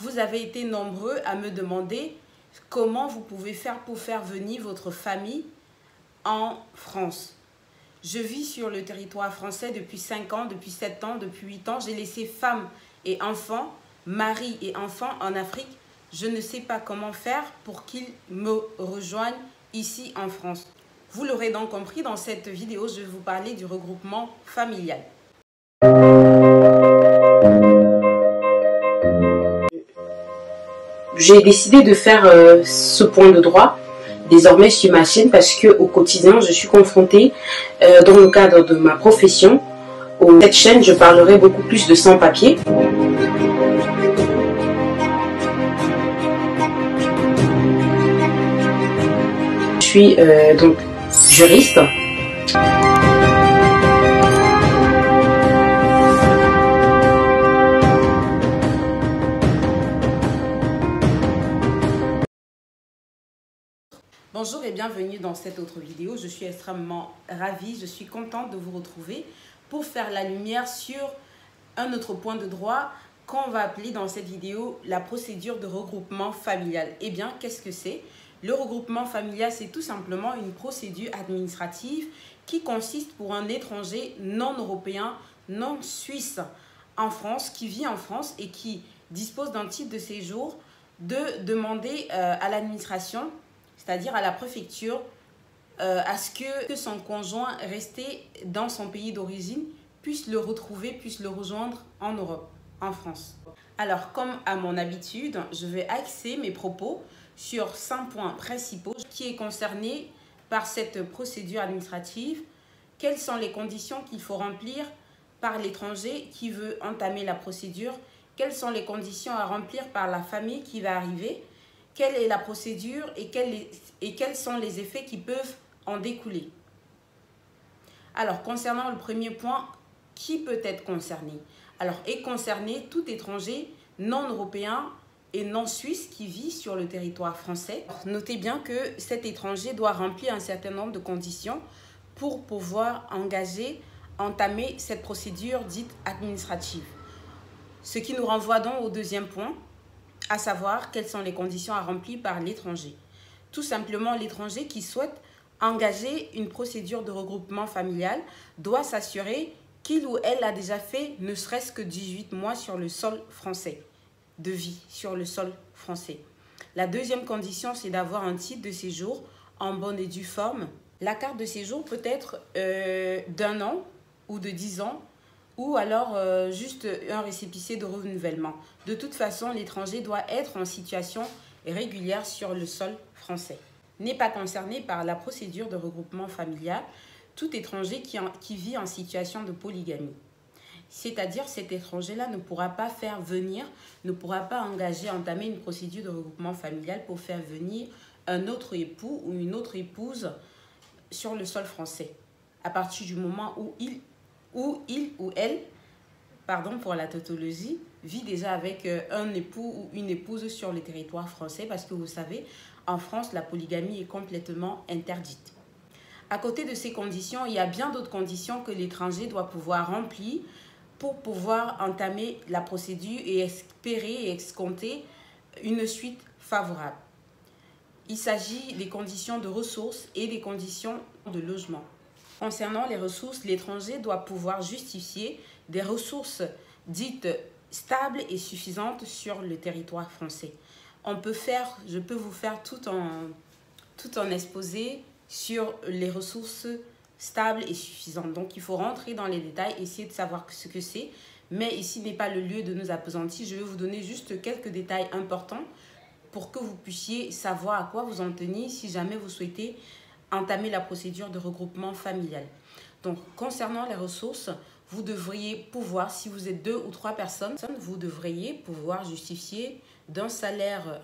Vous avez été nombreux à me demander comment vous pouvez faire pour faire venir votre famille en France. Je vis sur le territoire français depuis 5 ans, depuis 7 ans, depuis 8 ans. J'ai laissé femmes et enfants, mari et enfants en Afrique. Je ne sais pas comment faire pour qu'ils me rejoignent ici en France. Vous l'aurez donc compris, dans cette vidéo, je vais vous parler du regroupement familial. J'ai décidé de faire ce point de droit désormais sur ma chaîne parce que au quotidien je suis confrontée dans le cadre de ma profession. Sur cette chaîne je parlerai beaucoup plus de sans-papiers. Je suis donc juriste. Bonjour et bienvenue dans cette autre vidéo. Je suis extrêmement ravie, je suis contente de vous retrouver pour faire la lumière sur un autre point de droit qu'on va appeler dans cette vidéo la procédure de regroupement familial. Eh bien, qu'est-ce que c'est? Le regroupement familial, c'est tout simplement une procédure administrative qui consiste pour un étranger non européen, non suisse en France, qui vit en France et qui dispose d'un titre de séjour, de demander à l'administration, c'est-à-dire à la préfecture, à ce que son conjoint resté dans son pays d'origine puisse le retrouver, puisse le rejoindre en Europe, en France. Alors, comme à mon habitude, je vais axer mes propos sur 5 points principaux qui est concerné par cette procédure administrative. Quelles sont les conditions qu'il faut remplir par l'étranger qui veut entamer la procédure? Quelles sont les conditions à remplir par la famille qui va arriver? Quelle est la procédure et quels sont les effets qui peuvent en découler? Alors, concernant le premier point, qui peut être concerné? Alors, est concerné tout étranger non européen et non suisse qui vit sur le territoire français. Notez bien que cet étranger doit remplir un certain nombre de conditions pour pouvoir entamer cette procédure dite administrative. Ce qui nous renvoie donc au deuxième point, à savoir quelles sont les conditions à remplir par l'étranger. Tout simplement, l'étranger qui souhaite engager une procédure de regroupement familial doit s'assurer qu'il ou elle a déjà fait ne serait-ce que 18 mois sur le sol français, de vie sur le sol français. La deuxième condition, c'est d'avoir un titre de séjour en bonne et due forme. La carte de séjour peut être d'1 an ou de 10 ans, ou alors juste un récépissé de renouvellement. De toute façon, l'étranger doit être en situation régulière sur le sol français. N'est pas concerné par la procédure de regroupement familial tout étranger qui vit en situation de polygamie. C'est-à-dire cet étranger-là ne pourra pas faire venir, ne pourra pas entamer une procédure de regroupement familial pour faire venir un autre époux ou une autre épouse sur le sol français. À partir du moment où il ou elle, pardon pour la tautologie, vit déjà avec un époux ou une épouse sur le territoire français, parce que vous savez, en France, la polygamie est complètement interdite. À côté de ces conditions, il y a bien d'autres conditions que l'étranger doit pouvoir remplir pour pouvoir entamer la procédure et espérer et escompter une suite favorable. Il s'agit des conditions de ressources et des conditions de logement. Concernant les ressources, l'étranger doit pouvoir justifier des ressources dites stables et suffisantes sur le territoire français. Je peux vous faire tout un exposé sur les ressources stables et suffisantes. Donc, il faut rentrer dans les détails, essayer de savoir ce que c'est. Mais ici n'est pas le lieu de nous appesantir. Je vais vous donner juste quelques détails importants pour que vous puissiez savoir à quoi vous en tenir si jamais vous souhaitez entamer la procédure de regroupement familial. Donc, concernant les ressources, vous devriez pouvoir, si vous êtes 2 ou 3 personnes, vous devriez pouvoir justifier d'un salaire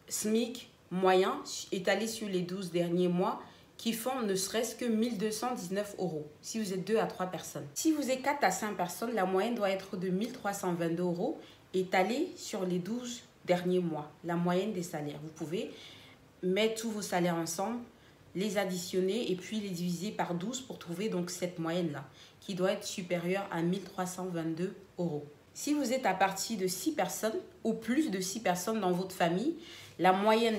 SMIC moyen étalé sur les 12 derniers mois qui font ne serait-ce que 1 219 €, si vous êtes 2 à 3 personnes. Si vous êtes 4 à 5 personnes, la moyenne doit être de 1 322 € étalée sur les 12 derniers mois, la moyenne des salaires. Vous pouvez mettre tous vos salaires ensemble, les additionner et puis les diviser par 12 pour trouver donc cette moyenne-là, qui doit être supérieure à 1 322 €. Si vous êtes à partir de 6 personnes ou plus de 6 personnes dans votre famille,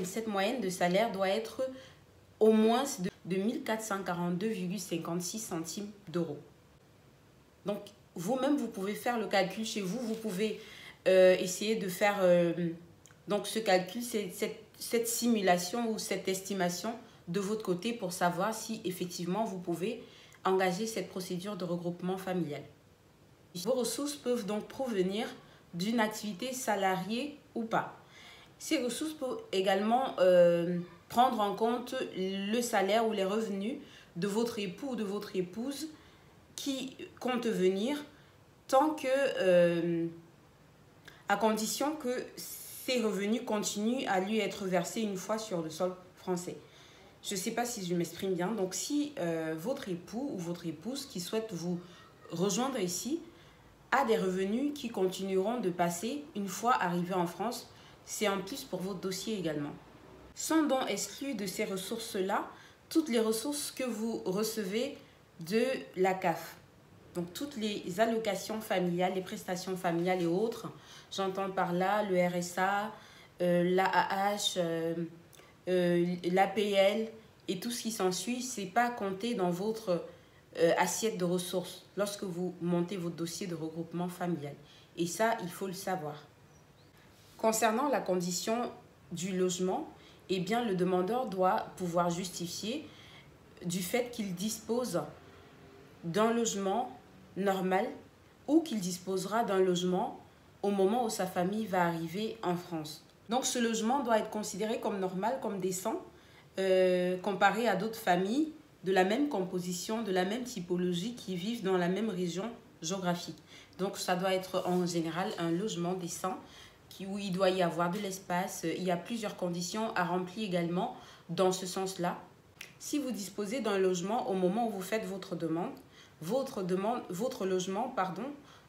cette moyenne de salaire doit être au moins de 1442,56 centimes d'euros. Donc, vous-même, vous pouvez faire le calcul chez vous. Vous pouvez essayer de faire donc ce calcul, cette simulation ou cette estimation de votre côté pour savoir si effectivement vous pouvez engager cette procédure de regroupement familial. Vos ressources peuvent donc provenir d'une activité salariée ou pas. Ces ressources peuvent également prendre en compte le salaire ou les revenus de votre époux ou de votre épouse qui compte venir, à condition que ces revenus continuent à lui être versés une fois sur le sol français. Je ne sais pas si je m'exprime bien. Donc, si votre époux ou votre épouse qui souhaite vous rejoindre ici a des revenus qui continueront de passer une fois arrivé en France, c'est un plus pour votre dossier également. Sont donc exclus de ces ressources-là toutes les ressources que vous recevez de la CAF. Donc, toutes les allocations familiales, les prestations familiales et autres. J'entends par là le RSA, l'AAH, l'APL et tout ce qui s'ensuit. Ce n'est pas compté dans votre assiette de ressources lorsque vous montez votre dossier de regroupement familial. Et ça, il faut le savoir. Concernant la condition du logement, eh bien, le demandeur doit pouvoir justifier du fait qu'il dispose d'un logement normal ou qu'il disposera d'un logement au moment où sa famille va arriver en France. Donc, ce logement doit être considéré comme normal, comme décent, comparé à d'autres familles de la même composition, de la même typologie qui vivent dans la même région géographique. Donc, ça doit être en général un logement décent où il doit y avoir de l'espace. Il y a plusieurs conditions à remplir également dans ce sens-là. Si vous disposez d'un logement au moment où vous faites votre demande, votre logement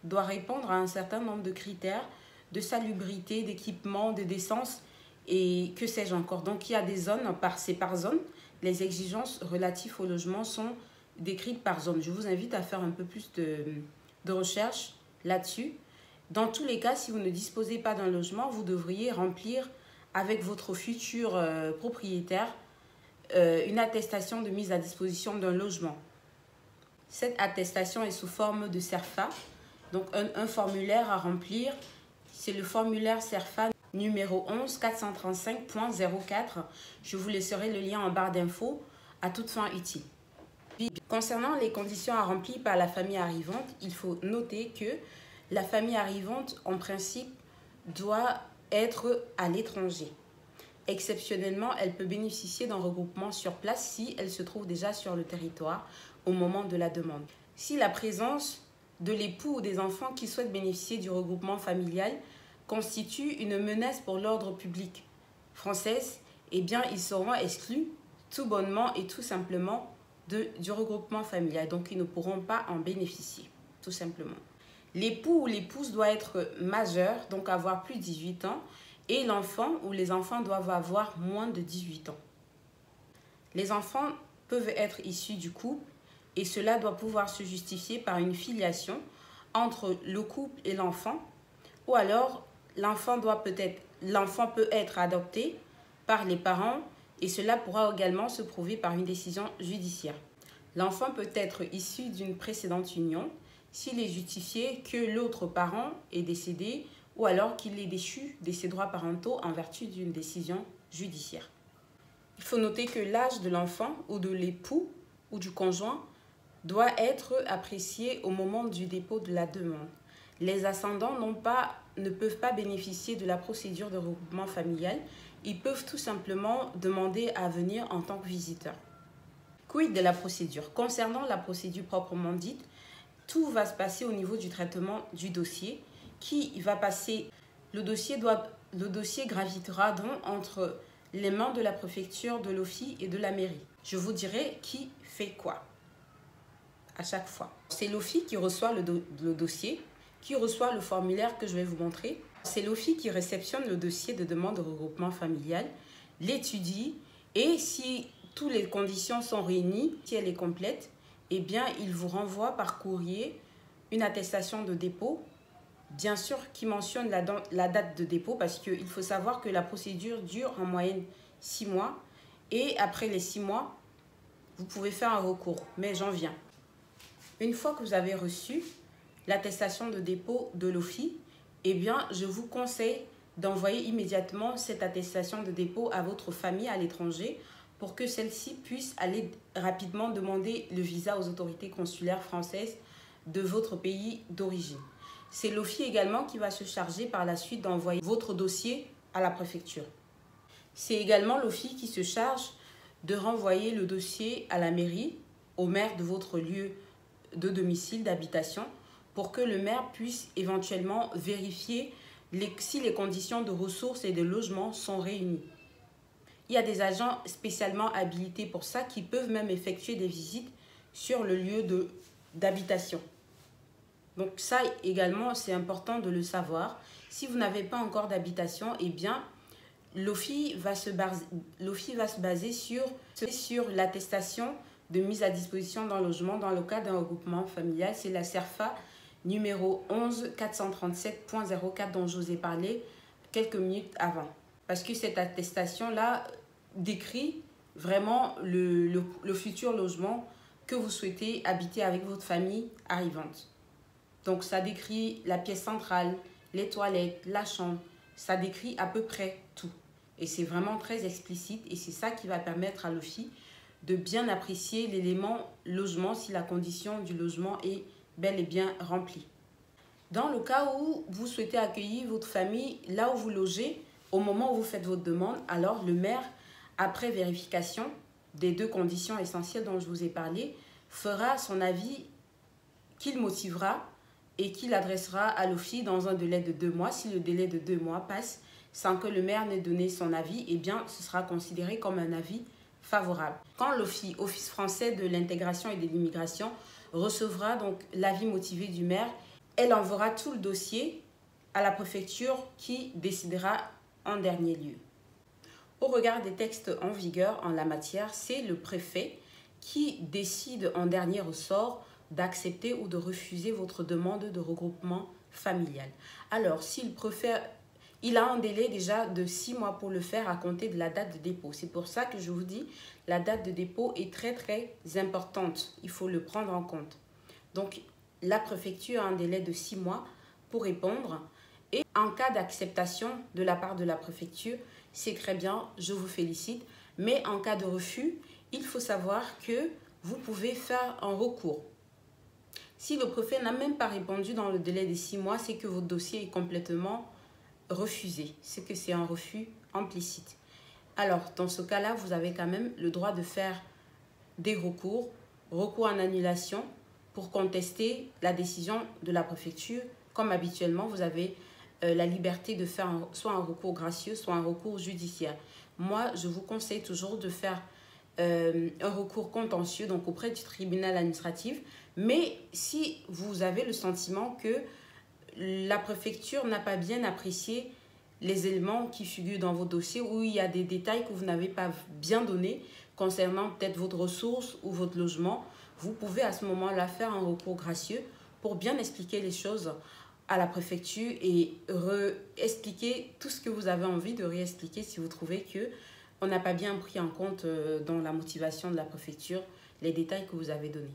doit répondre à un certain nombre de critères de salubrité, d'équipement, de décence et que sais-je encore. Donc, il y a des zones, c'est par zone. Les exigences relatives au logement sont décrites par zone. Je vous invite à faire un peu plus de recherche là-dessus. Dans tous les cas, si vous ne disposez pas d'un logement, vous devriez remplir avec votre futur propriétaire une attestation de mise à disposition d'un logement. Cette attestation est sous forme de CERFA, donc un formulaire à remplir. C'est le formulaire CERFA numéro 11 435.04. Je vous laisserai le lien en barre d'infos à toute fin utile. Concernant les conditions à remplir par la famille arrivante, il faut noter que la famille arrivante, en principe, doit être à l'étranger. Exceptionnellement, elle peut bénéficier d'un regroupement sur place si elle se trouve déjà sur le territoire au moment de la demande. Si la présence de l'époux ou des enfants qui souhaitent bénéficier du regroupement familial constitue une menace pour l'ordre public français, eh bien, ils seront exclus tout bonnement et tout simplement du regroupement familial. Donc, ils ne pourront pas en bénéficier, tout simplement. L'époux ou l'épouse doit être majeur, donc avoir plus de 18 ans, et l'enfant ou les enfants doivent avoir moins de 18 ans. Les enfants peuvent être issus du couple et cela doit pouvoir se justifier par une filiation entre le couple et l'enfant, ou alors l'enfant peut être adopté par les parents et cela pourra également se prouver par une décision judiciaire. L'enfant peut être issu d'une précédente union s'il est justifié que l'autre parent est décédé ou alors qu'il est déchu de ses droits parentaux en vertu d'une décision judiciaire. Il faut noter que l'âge de l'enfant ou de l'époux ou du conjoint doit être apprécié au moment du dépôt de la demande. Les ascendants ne peuvent pas bénéficier de la procédure de regroupement familial. Ils peuvent tout simplement demander à venir en tant que visiteurs. Quid de la procédure? Concernant la procédure proprement dite, tout va se passer au niveau du traitement du dossier qui va passer. Le dossier gravitera donc entre les mains de la préfecture, de l'OFII et de la mairie. Je vous dirai qui fait quoi à chaque fois. C'est l'OFII qui reçoit le dossier, qui reçoit le formulaire que je vais vous montrer. C'est l'OFII qui réceptionne le dossier de demande de regroupement familial, l'étudie et si toutes les conditions sont réunies, si elle est complète, eh bien, il vous renvoie par courrier une attestation de dépôt bien sûr qui mentionne la date de dépôt, parce qu'il faut savoir que la procédure dure en moyenne 6 mois. Et après les 6 mois, vous pouvez faire un recours, mais j'en viens. Une fois que vous avez reçu l'attestation de dépôt de l'OFII, eh bien, je vous conseille d'envoyer immédiatement cette attestation de dépôt à votre famille à l'étranger pour que celle-ci puisse aller rapidement demander le visa aux autorités consulaires françaises de votre pays d'origine. C'est l'OFII également qui va se charger par la suite d'envoyer votre dossier à la préfecture. C'est également l'OFII qui se charge de renvoyer le dossier à la mairie, au maire de votre lieu de domicile, d'habitation, pour que le maire puisse éventuellement vérifier si les conditions de ressources et de logement sont réunies. Il y a des agents spécialement habilités pour ça qui peuvent même effectuer des visites sur le lieu d'habitation. Donc ça également, c'est important de le savoir. Si vous n'avez pas encore d'habitation, eh bien, l'OFII va se baser sur l'attestation de mise à disposition d'un logement dans le cadre d'un regroupement familial. C'est la CERFA numéro 11437.04 dont je vous ai parlé quelques minutes avant. Parce que cette attestation-là décrit vraiment le futur logement que vous souhaitez habiter avec votre famille arrivante. Donc ça décrit la pièce centrale, les toilettes, la chambre. Ça décrit à peu près tout. Et c'est vraiment très explicite et c'est ça qui va permettre à l'OFII de bien apprécier l'élément logement si la condition du logement est bel et bien remplie. Dans le cas où vous souhaitez accueillir votre famille là où vous logez, au moment où vous faites votre demande, alors le maire, après vérification des 2 conditions essentielles dont je vous ai parlé, fera son avis qu'il motivera et qu'il adressera à l'OFII dans un délai de 2 mois. Si le délai de 2 mois passe sans que le maire n'ait donné son avis, eh bien, ce sera considéré comme un avis favorable. Quand l'OFII, Office français de l'intégration et de l'immigration, recevra donc l'avis motivé du maire, elle enverra tout le dossier à la préfecture qui décidera en dernier lieu. Au regard des textes en vigueur en la matière, c'est le préfet qui décide en dernier ressort d'accepter ou de refuser votre demande de regroupement familial. Alors, s'il préfère, il a un délai déjà de 6 mois pour le faire à compter de la date de dépôt. C'est pour ça que je vous dis, la date de dépôt est très très importante. Il faut le prendre en compte. Donc, la préfecture a un délai de 6 mois pour répondre. Et en cas d'acceptation de la part de la préfecture, c'est très bien, je vous félicite. Mais en cas de refus, il faut savoir que vous pouvez faire un recours. Si le préfet n'a même pas répondu dans le délai de 6 mois, c'est que votre dossier est complètement refusé. C'est que c'est un refus implicite. Alors, dans ce cas-là, vous avez quand même le droit de faire des recours en annulation pour contester la décision de la préfecture. Comme habituellement, vous avez la liberté de faire soit un recours gracieux, soit un recours judiciaire. Moi, je vous conseille toujours de faire un recours contentieux, donc auprès du tribunal administratif. Mais si vous avez le sentiment que la préfecture n'a pas bien apprécié les éléments qui figurent dans vos dossiers, où il y a des détails que vous n'avez pas bien donnés concernant peut-être votre ressource ou votre logement, vous pouvez à ce moment-là faire un recours gracieux pour bien expliquer les choses à la préfecture et réexpliquer tout ce que vous avez envie de réexpliquer si vous trouvez que on n'a pas bien pris en compte dans la motivation de la préfecture les détails que vous avez donnés.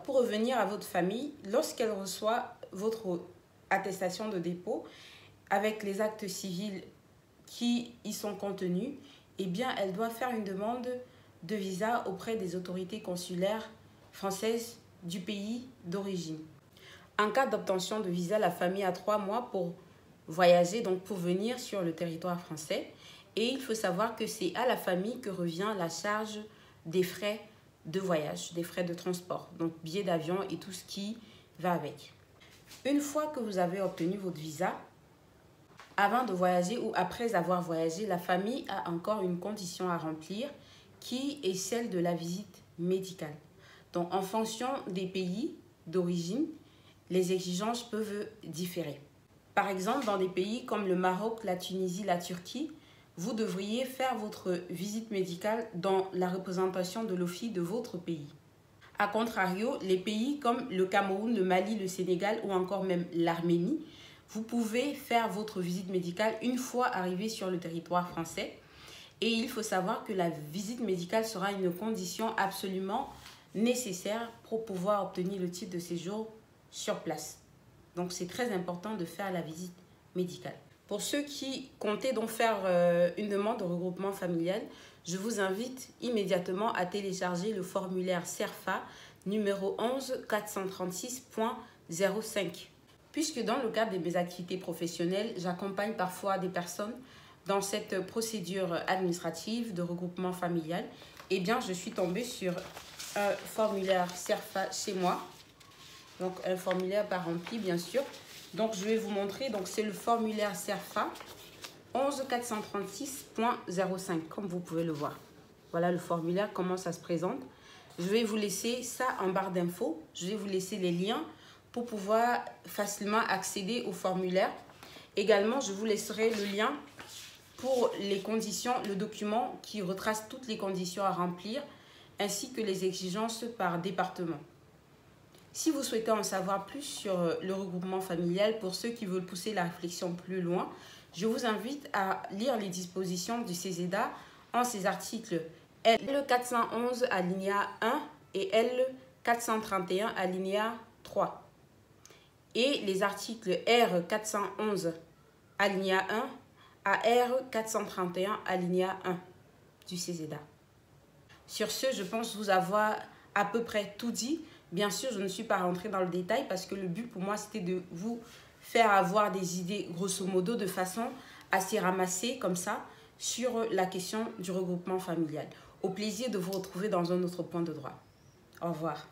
Pour revenir à votre famille, lorsqu'elle reçoit votre attestation de dépôt avec les actes civils qui y sont contenus, eh bien, elle doit faire une demande de visa auprès des autorités consulaires françaises du pays d'origine. En cas d'obtention de visa, la famille a 3 mois pour voyager, donc pour venir sur le territoire français. Et il faut savoir que c'est à la famille que revient la charge des frais de voyage, des frais de transport, donc billets d'avion et tout ce qui va avec. Une fois que vous avez obtenu votre visa, avant de voyager ou après avoir voyagé, la famille a encore une condition à remplir qui est celle de la visite médicale. Donc, en fonction des pays d'origine, les exigences peuvent différer. Par exemple, dans des pays comme le Maroc, la Tunisie, la Turquie, vous devriez faire votre visite médicale dans la représentation de l'OFII de votre pays. A contrario, les pays comme le Cameroun, le Mali, le Sénégal ou encore même l'Arménie, vous pouvez faire votre visite médicale une fois arrivé sur le territoire français. Et il faut savoir que la visite médicale sera une condition absolument nécessaire pour pouvoir obtenir le titre de séjour sur place. Donc, c'est très important de faire la visite médicale. Pour ceux qui comptaient donc faire une demande de regroupement familial, je vous invite immédiatement à télécharger le formulaire CERFA numéro 11436.05. Puisque dans le cadre de mes activités professionnelles, j'accompagne parfois des personnes dans cette procédure administrative de regroupement familial, eh bien, je suis tombée sur un formulaire CERFA chez moi. Donc, un formulaire pas rempli, bien sûr. Donc, je vais vous montrer. Donc, c'est le formulaire CERFA 11436.05, comme vous pouvez le voir. Voilà le formulaire, comment ça se présente. Je vais vous laisser ça en barre d'infos. Je vais vous laisser les liens pour pouvoir facilement accéder au formulaire. Également, je vous laisserai le lien pour les conditions, le document qui retrace toutes les conditions à remplir, ainsi que les exigences par département. Si vous souhaitez en savoir plus sur le regroupement familial, pour ceux qui veulent pousser la réflexion plus loin, je vous invite à lire les dispositions du CESEDA en ses articles L411 alinéa 1 et L431 alinéa 3 et les articles R411 alinéa 1 à R431 alinéa 1 du CESEDA. Sur ce, je pense vous avoir à peu près tout dit. Bien sûr, je ne suis pas rentrée dans le détail parce que le but pour moi, c'était de vous faire avoir des idées grosso modo de façon assez ramassée comme ça sur la question du regroupement familial. Au plaisir de vous retrouver dans un autre point de droit. Au revoir.